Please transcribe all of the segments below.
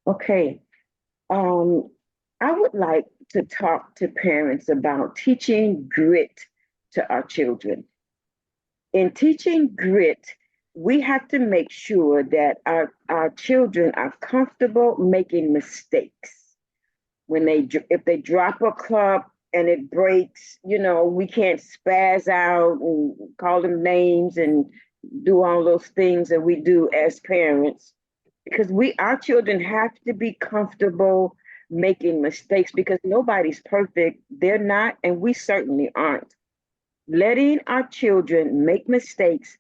Okay. Um, I would like to talk to parents about teaching grit to our children. In teaching grit, we have to make sure that our children are comfortable making mistakes. When if they drop a cup and it breaks, we can't spaz out and call them names and do all those things that we do as parents, because our children have to be comfortable making mistakes, because nobody's perfect. They're not, and we certainly aren't. Letting our children make mistakes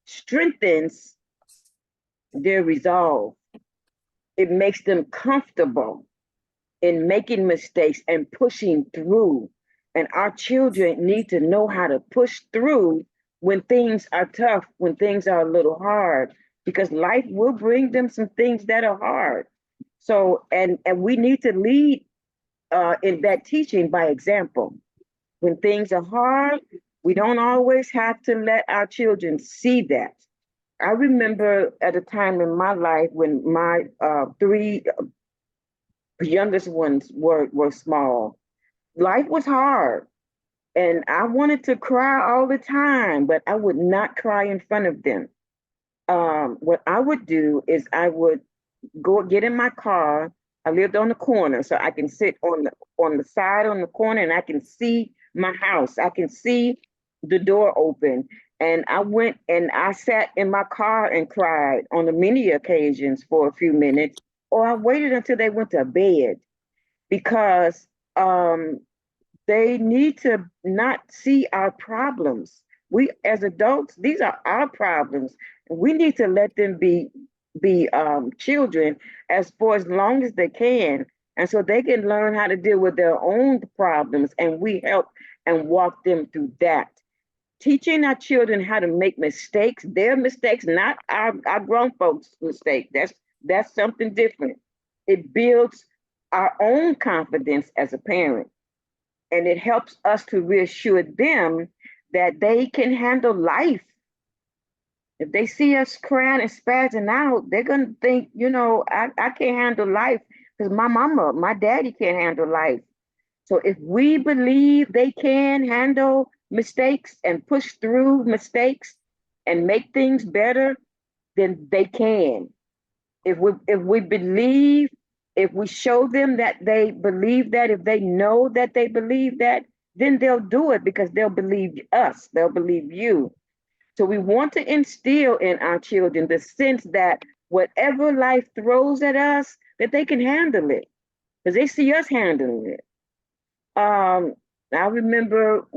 strengthens their resolve. It makes them comfortable in making mistakes and pushing through. And our children need to know how to push through when things are tough, when things are a little hard, because life will bring them some things that are hard. So, and we need to lead in that teaching by example. When things are hard, we don't always have to let our children see that. I remember at a time in my life when my three youngest ones were small. Life was hard, and I wanted to cry all the time, but I would not cry in front of them. What I would do is I would go get in my car. I lived on the corner, so I can sit on the side on the corner, and I can see my house. I can see the door open. And I went and I sat in my car and cried on the many occasions for a few minutes, or I waited until they went to bed, because um, they need to not see our problems. We as adults, these are our problems. We need to let them be children as long as they can, and so they can learn how to deal with their own problems, and we help and walk them through that. Teaching our children how to make mistakes, their mistakes, not our grown folks' mistake. That's something different. It builds our own confidence as a parent, and it helps us to reassure them that they can handle life. If they see us crying and spazzing out, they're gonna think, I can't handle life because my mama, my daddy can't handle life. So if we believe they can handle mistakes and push through mistakes and make things better, then they can. If we believe, if we show them that they believe that, if they know that they believe that, then they'll do it, because they'll believe us, they'll believe you. So we want to instill in our children the sense that whatever life throws at us, that they can handle it, because they see us handling it. um I remember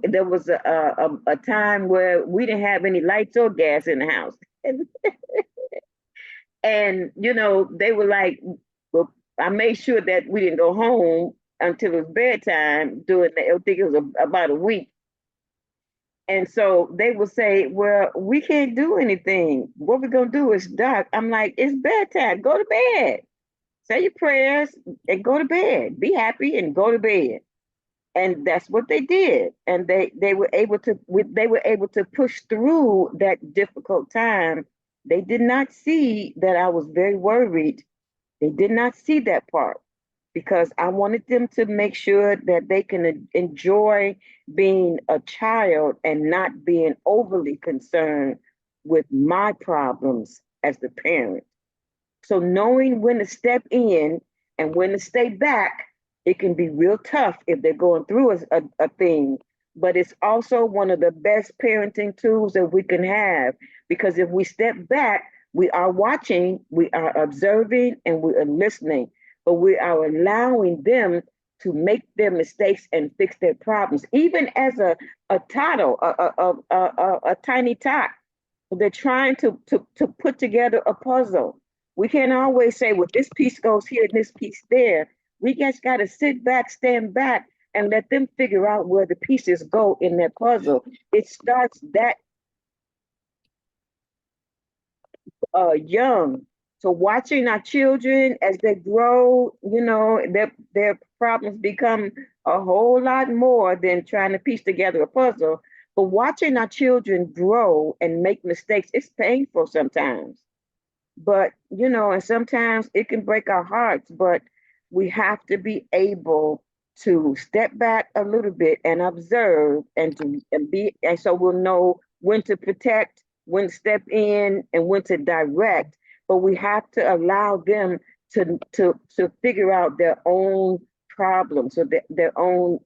there was a time where we didn't have any lights or gas in the house. And they were like, well, I made sure that we didn't go home until it was bedtime. During I think it was about a week. And so they would say, well, we can't do anything. What we're gonna do is dark. I'm like, it's bedtime. Go to bed. Say your prayers and go to bed. Be happy and go to bed. And that's what they did. And they were able to push through that difficult time. They did not see that I was very worried. They did not see that part, because I wanted them to make sure that they can enjoy being a child and not being overly concerned with my problems as the parent. So knowing when to step in and when to stay back, it can be real tough if they're going through a thing. But it's also one of the best parenting tools that we can have, because if we step back, we are watching, we are observing, and we are listening, but we are allowing them to make their mistakes and fix their problems. Even as a toddler, a tiny tot, they're trying to put together a puzzle. We can't always say, well, this piece goes here and this piece there. We just got to sit back, stand back, and let them figure out where the pieces go in their puzzle. It starts that young. So watching our children as they grow, their problems become a whole lot more than trying to piece together a puzzle. But watching our children grow and make mistakes, it's painful sometimes. But, you know, and sometimes it can break our hearts, but we have to be able to step back a little bit and observe and so we'll know when to protect, when to step in, and when to direct. But we have to allow them to figure out their own problems or their own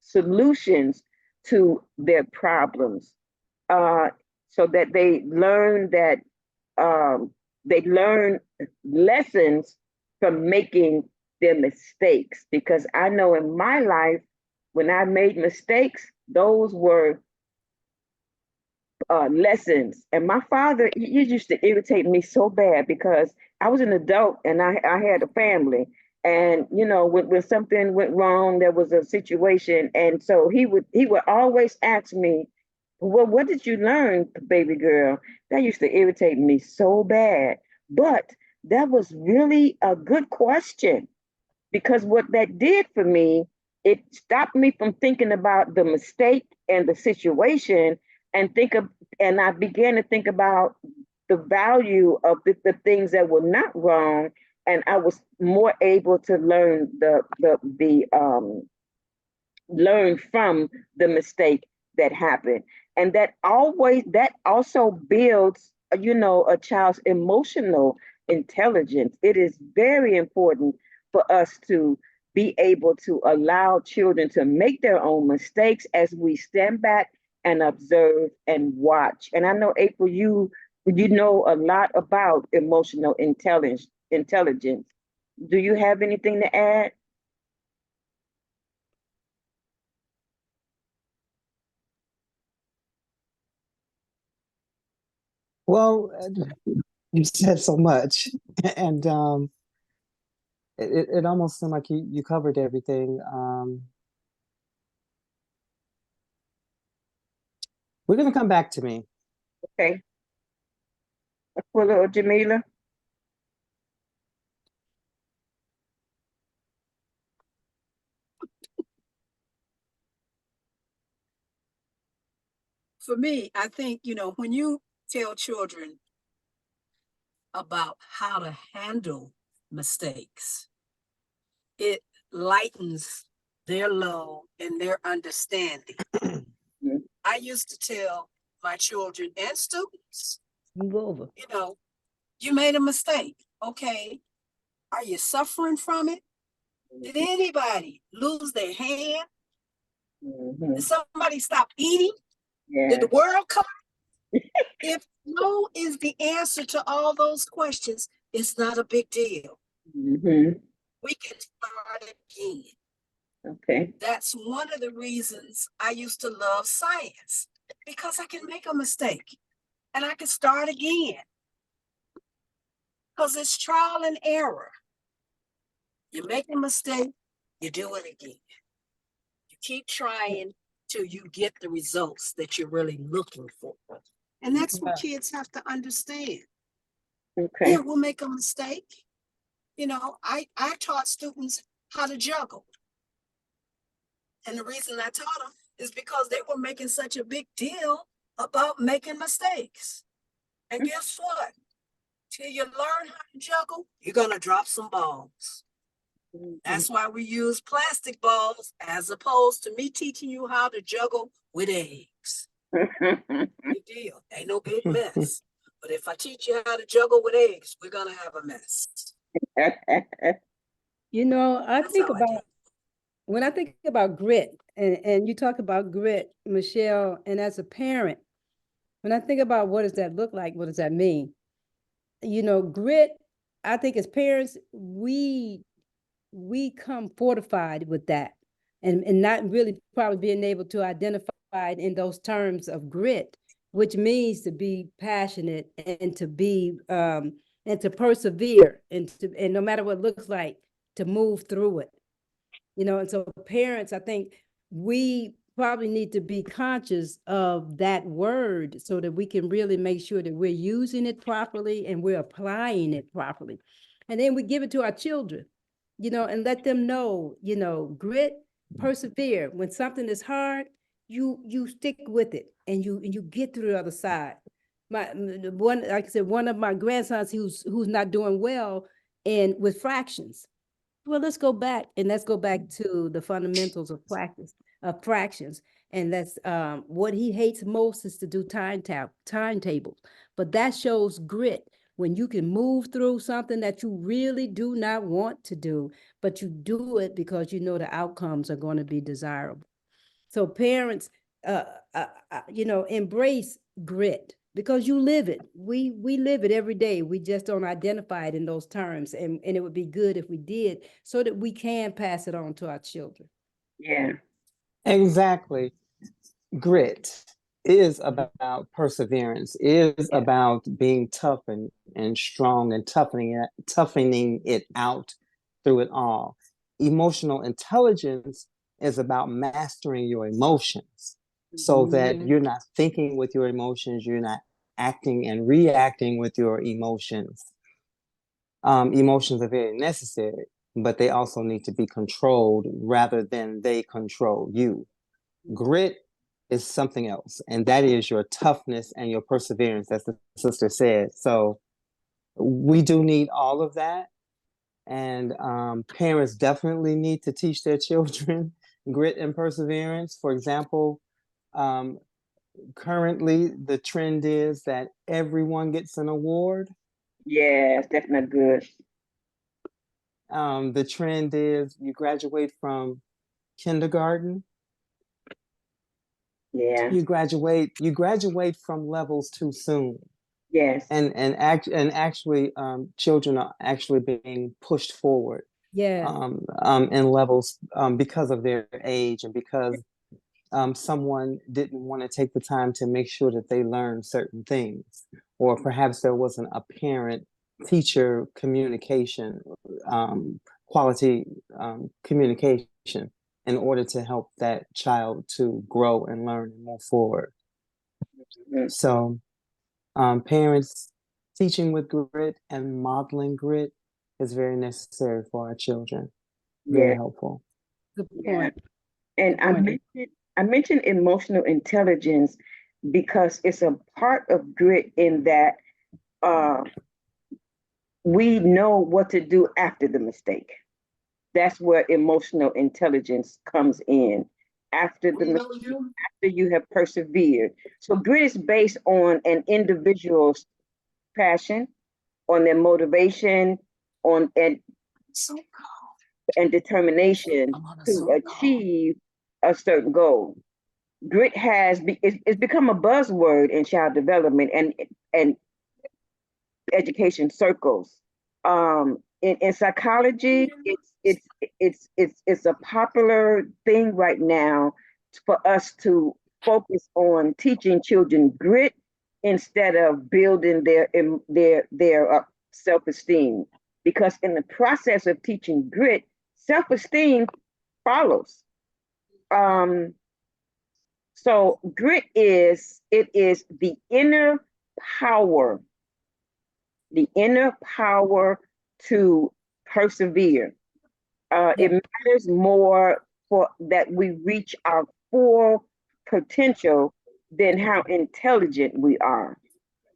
solutions to their problems, uh, so that um, they learn lessons from making their mistakes. Because I know in my life, when I made mistakes, those were lessons. And my father, he used to irritate me so bad because I was an adult and I had a family. And you know, when something went wrong, there was a situation, and so he would always ask me, "Well, what did you learn, baby girl?" That used to irritate me so bad. But that was really a good question, because what that did for me, it stopped me from thinking about the mistake and the situation, and think of and I began to think about the value of the things that were not wrong, and I was more able to learn from the mistake that happened. And that also builds, you know, a child's emotional intelligence. It is very important for us to be able to allow children to make their own mistakes as we stand back and observe and watch. And I know, April, you know a lot about emotional intelligence. Do you have anything to add? Well, you said so much, and it almost seemed like you covered everything. We're gonna come back to me. Okay. Aquila or Jamila? For me, I think, when you tell children about how to handle mistakes, it lightens their load and their understanding. I used to tell my children and students, Move over. You made a mistake. Okay. Are you suffering from it? Did anybody lose their hand? Did somebody stop eating? Did the world come? If no is the answer to all those questions, it's not a big deal. We can start again. Okay. That's one of the reasons I used to love science, because I can make a mistake and I can start again. Because it's trial and error. You make a mistake, you do it again. You keep trying till you get the results that you're really looking for. And that's what kids have to understand. Okay. Yeah, we'll make a mistake. I taught students how to juggle. And the reason I taught them is because they were making such a big deal about making mistakes. And guess what? Till you learn how to juggle, you're going to drop some balls. That's why we use plastic balls as opposed to me teaching you how to juggle with eggs. Big deal. Ain't no big mess. But if I teach you how to juggle with eggs, we're going to have a mess. When I think about grit, and you talk about grit, Michelle, and as a parent, when I think about what does that look like, what does that mean? Grit, I think as parents, we come fortified with that, and not really probably being able to identify it in those terms of grit, which means to be passionate and to be and to persevere and no matter what it looks like, to move through it. And so parents, I think we probably need to be conscious of that word so that we can really make sure that we're using it properly and we're applying it properly. And then we give it to our children, and let them know, grit, persevere. When something is hard, you stick with it and you get through the other side. one, like I said, one of my grandsons who's not doing well and with fractions. Well, let's go back to the fundamentals of practice of fractions. And that's what he hates most is to do timetables. But that shows grit when you can move through something that you really do not want to do, but you do it because you know the outcomes are going to be desirable. So parents, embrace grit because you live it. We live it every day. We just don't identify it in those terms. And it would be good if we did so that we can pass it on to our children. Yeah. Exactly. Grit is about perseverance, is Yeah. about being tough and strong and toughening it out through it all. Emotional intelligence is about mastering your emotions so that Mhm. you're not thinking with your emotions, you're not acting and reacting with your emotions. Emotions are very necessary, but they also need to be controlled rather than they control you. Grit is something else, and that is your toughness and your perseverance, as the sister said. So we do need all of that, and parents definitely need to teach their children grit and perseverance. For example, um, currently the trend is that everyone gets an award. Yes, that's not good. The trend is you graduate from kindergarten, Yeah. you graduate from levels too soon. Yes. Actually, children are actually being pushed forward Yeah. in levels because of their age and because someone didn't want to take the time to make sure that they learned certain things, or perhaps there wasn't a parent teacher communication, quality communication in order to help that child to grow and learn and move forward. Mhm. So parents teaching with grit and modeling grit is very necessary for our children. Very Yeah. helpful. Good Yeah. point. And Good point. I mentioned emotional intelligence because it's a part of grit in that uh, we know what to do after the mistake. That's where emotional intelligence comes in. After the after you have persevered. So grit is based on an individual's passion, on their motivation, on and determination to achieve a certain goal. Grit it's become a buzzword in child development and education circles. In psychology, it's a popular thing right now for us to focus on teaching children grit instead of building their self-esteem. Because in the process of teaching grit, self-esteem follows. Um, so grit is power, the inner power to persevere. Yeah. It matters more for that we reach our full potential than how intelligent we are,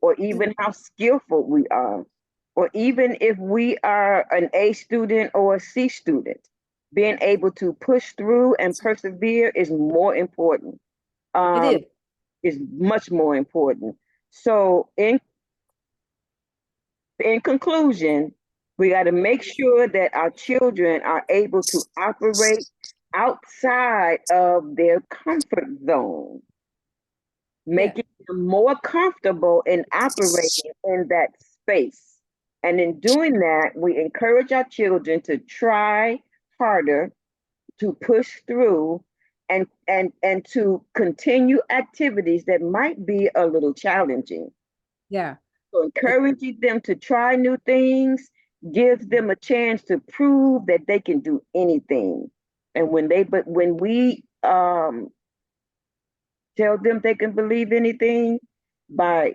or even how skillful we are, or even if we are an A student or a C student. Being able to push through and persevere is more important. It Um, is. is much more important. So in conclusion, we got to make sure that our children are able to operate outside of their comfort zone, Yeah. making them more comfortable in operating in that space. And in doing that, we encourage our children to try harder, to push through, and to continue activities that might be a little challenging. Yeah. So encouraging them to try new things gives them a chance to prove that they can do anything. And when we tell them they can believe anything by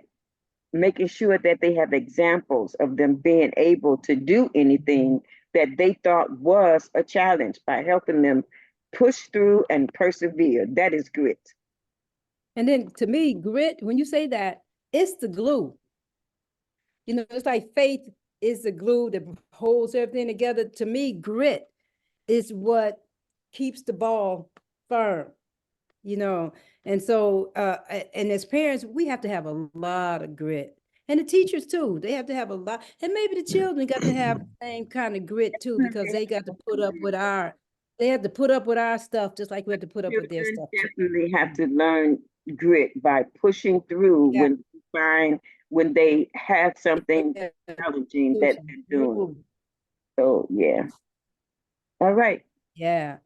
making sure that they have examples of them being able to do anything that they thought was a challenge by helping them push through and persevere. That is grit. And then to me, grit, when you say that, it's the glue. You know, it's like faith is the glue that holds everything together. To me, grit is what keeps the ball firm, you know. And so, and as parents, we have to have a lot of grit. And the teachers too, they have to have a lot. And maybe the children got to have the same kind of grit too, because they got to put up with they have to put up with our stuff, just like we have to put up with their Children stuff too. definitely have to learn grit by pushing through Yeah. when they have something Yeah. challenging that they're doing. Ooh, So yeah. All right. yeah.